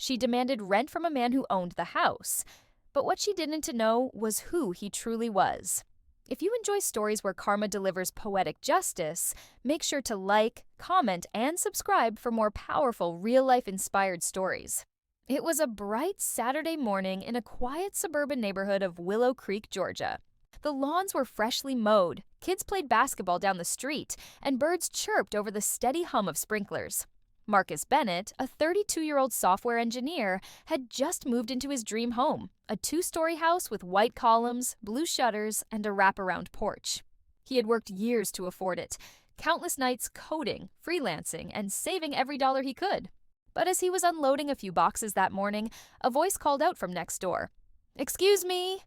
She demanded rent from a man who owned the house. But what she didn't know was who he truly was. If you enjoy stories where karma delivers poetic justice, make sure to like, comment, and subscribe for more powerful real-life inspired stories. It was a bright Saturday morning in a quiet suburban neighborhood of Willow Creek, Georgia. The lawns were freshly mowed, kids played basketball down the street, and birds chirped over the steady hum of sprinklers. Marcus Bennett, a 32-year-old software engineer, had just moved into his dream home, a 2-story house with white columns, blue shutters, and a wraparound porch. He had worked years to afford it, countless nights coding, freelancing, and saving every dollar he could. But as he was unloading a few boxes that morning, a voice called out from next door. "Excuse me."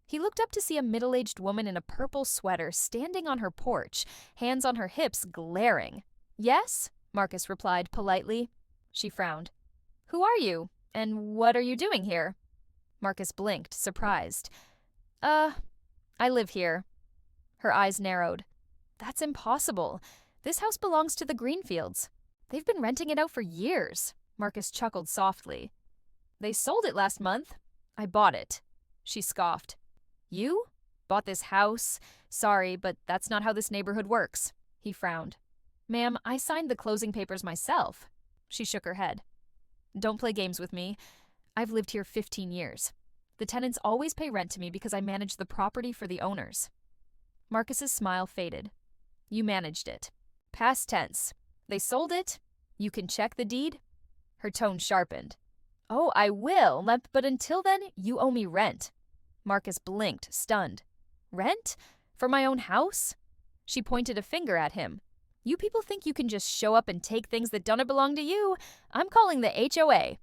He looked up to see a middle-aged woman in a purple sweater standing on her porch, hands on her hips, glaring. "Yes?" Marcus replied politely. She frowned. "Who are you? And what are you doing here?" Marcus blinked, surprised. I live here." Her eyes narrowed. "That's impossible. This house belongs to the Greenfields. They've been renting it out for years." Marcus chuckled softly. "They sold it last month. I bought it." She scoffed. "You? Bought this house? Sorry, but that's not how this neighborhood works." He frowned. "Ma'am, I signed the closing papers myself." She shook her head. "Don't play games with me. I've lived here 15 years. The tenants always pay rent to me because I manage the property for the owners." Marcus's smile faded. "You managed it. Past tense. They sold it. You can check the deed?" Her tone sharpened. "Oh, I will, but until then, you owe me rent." Marcus blinked, stunned. "Rent? For my own house?" She pointed a finger at him. "You people think you can just show up and take things that don't belong to you? I'm calling the HOA."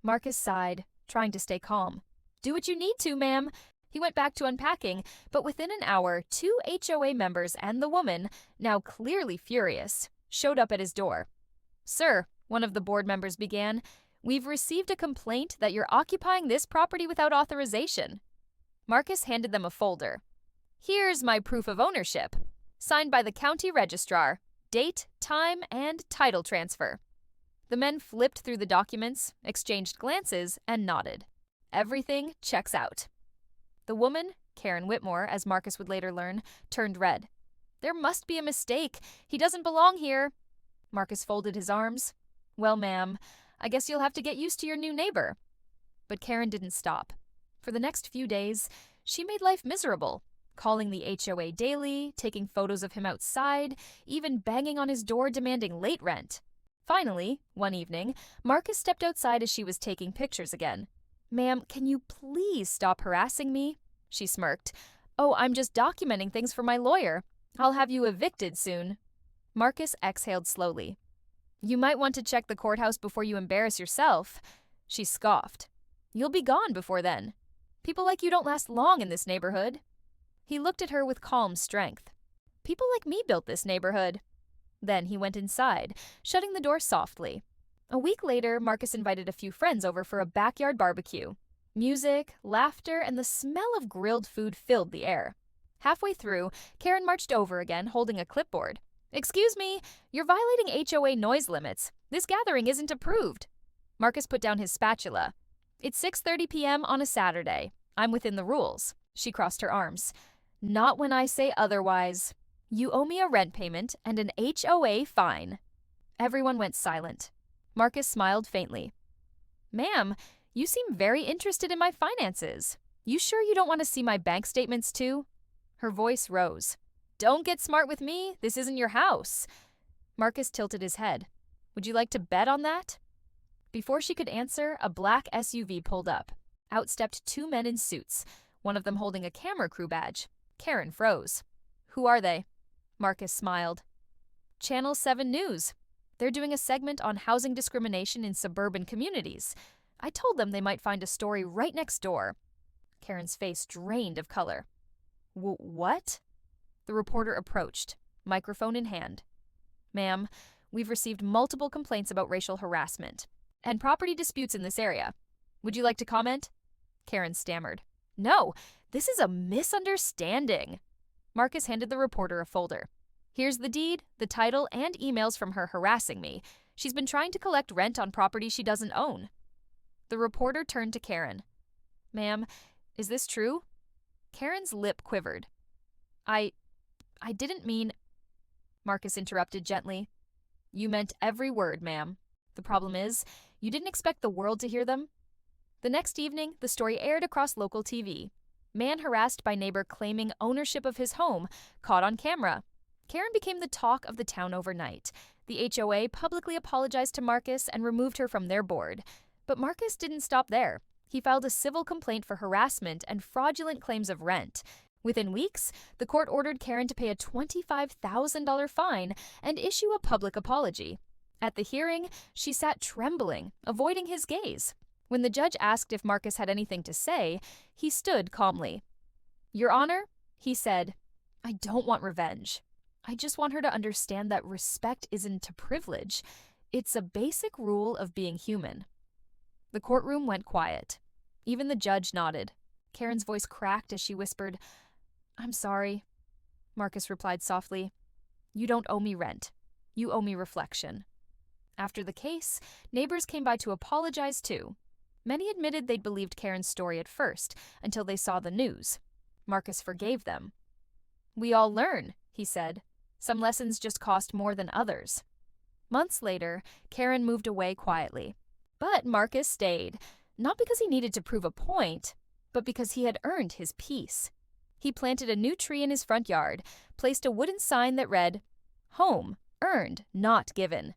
Marcus sighed, trying to stay calm. "Do what you need to, ma'am." He went back to unpacking, but within an hour, 2 HOA members and the woman, now clearly furious, showed up at his door. "Sir," one of the board members began, "we've received a complaint that you're occupying this property without authorization." Marcus handed them a folder. "Here's my proof of ownership, signed by the county registrar. Date, time, and title transfer." The men flipped through the documents, exchanged glances, and nodded. Everything checks out. The woman, Karen Whitmore, as Marcus would later learn, turned red. "There must be a mistake. He doesn't belong here." Marcus folded his arms. "Well, ma'am, I guess you'll have to get used to your new neighbor." But Karen didn't stop. For the next few days, she made life miserable, calling the HOA daily, taking photos of him outside, even banging on his door demanding late rent. Finally, one evening, Marcus stepped outside as she was taking pictures again. "Ma'am, can you please stop harassing me?" She smirked. "Oh, I'm just documenting things for my lawyer. I'll have you evicted soon." Marcus exhaled slowly. "You might want to check the courthouse before you embarrass yourself." She scoffed. "You'll be gone before then. People like you don't last long in this neighborhood." He looked at her with calm strength. "People like me built this neighborhood." Then he went inside, shutting the door softly. A week later, Marcus invited a few friends over for a backyard barbecue. Music, laughter, and the smell of grilled food filled the air. Halfway through, Karen marched over again, holding a clipboard. "Excuse me, you're violating HOA noise limits. This gathering isn't approved." Marcus put down his spatula. "It's 6:30 p.m. on a Saturday. I'm within the rules." She crossed her arms. "Not when I say otherwise. You owe me a rent payment and an HOA fine." Everyone went silent. Marcus smiled faintly. "Ma'am, you seem very interested in my finances. You sure you don't want to see my bank statements too?" Her voice rose. "Don't get smart with me. This isn't your house." Marcus tilted his head. "Would you like to bet on that?" Before she could answer, a black SUV pulled up. Out stepped 2 men in suits, one of them holding a camera crew badge. Karen froze. "Who are they?" Marcus smiled. "Channel 7 News. They're doing a segment on housing discrimination in suburban communities. I told them they might find a story right next door." Karen's face drained of color. What?" The reporter approached, microphone in hand. "Ma'am, we've received multiple complaints about racial harassment and property disputes in this area. Would you like to comment?" Karen stammered. "No, this is a misunderstanding." Marcus handed the reporter a folder. "Here's the deed, the title, and emails from her harassing me. She's been trying to collect rent on property she doesn't own." The reporter turned to Karen. "Ma'am, is this true?" Karen's lip quivered. I didn't mean," Marcus interrupted gently. "You meant every word, ma'am. The problem is, you didn't expect the world to hear them." The next evening, the story aired across local TV. Man harassed by neighbor claiming ownership of his home, caught on camera. Karen became the talk of the town overnight. The HOA publicly apologized to Marcus and removed her from their board. But Marcus didn't stop there. He filed a civil complaint for harassment and fraudulent claims of rent. Within weeks, the court ordered Karen to pay a $25,000 fine and issue a public apology. At the hearing, she sat trembling, avoiding his gaze. When the judge asked if Marcus had anything to say, he stood calmly. "Your Honor," he said, "I don't want revenge. I just want her to understand that respect isn't a privilege. It's a basic rule of being human." The courtroom went quiet. Even the judge nodded. Karen's voice cracked as she whispered, "I'm sorry." Marcus replied softly, "You don't owe me rent. You owe me reflection." After the case, neighbors came by to apologize too. Many admitted they'd believed Karen's story at first, until they saw the news. Marcus forgave them. "We all learn," he said. "Some lessons just cost more than others." Months later, Karen moved away quietly. But Marcus stayed, not because he needed to prove a point, but because he had earned his peace. He planted a new tree in his front yard, placed a wooden sign that read, "Home, earned, not given."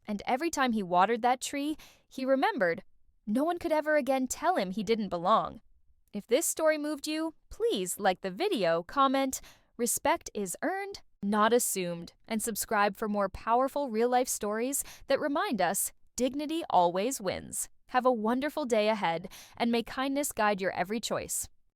And every time he watered that tree, he remembered, no one could ever again tell him he didn't belong. If this story moved you, please like the video, comment, "Respect is earned, not assumed," and subscribe for more powerful real-life stories that remind us dignity always wins. Have a wonderful day ahead, and may kindness guide your every choice.